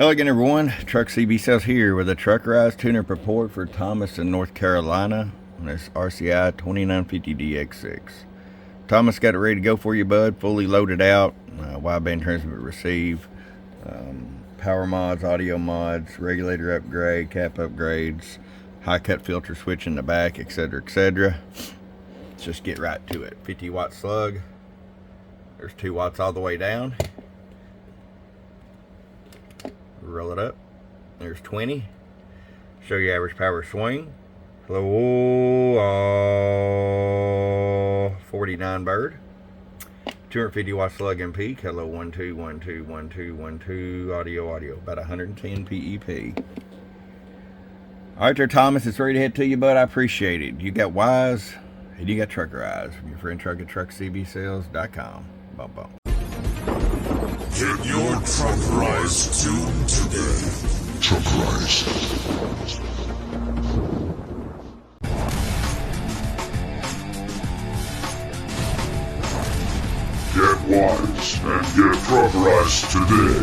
Hello again, everyone. Truck CB Sales here with a Truckerized tune-up report for Thomas in North Carolina on this RCI-2950DX6. Thomas got it ready to go for you, bud. Fully loaded out. Wideband transmit receive. Power mods, audio mods, regulator upgrade, cap upgrades, high cut filter switch in the back, etc., etc. Let's just get right to it. 50 watt slug. There's 2 watts all the way down. Roll it up. There's 20. Show you average power swing. Hello, 49 bird. 250 watt slug and peak. Hello, 1 2 1 2 1 2 1 2. Audio. About 110 PEP. All right, there, Thomas. It's ready to head to you, bud. I appreciate it. You got Wise and you got Truckerized from your friend Truck at TruckCBSales.com. Bum bum. Get your Truckerized tune today. Truckerized. Get wise and get Truckerized today.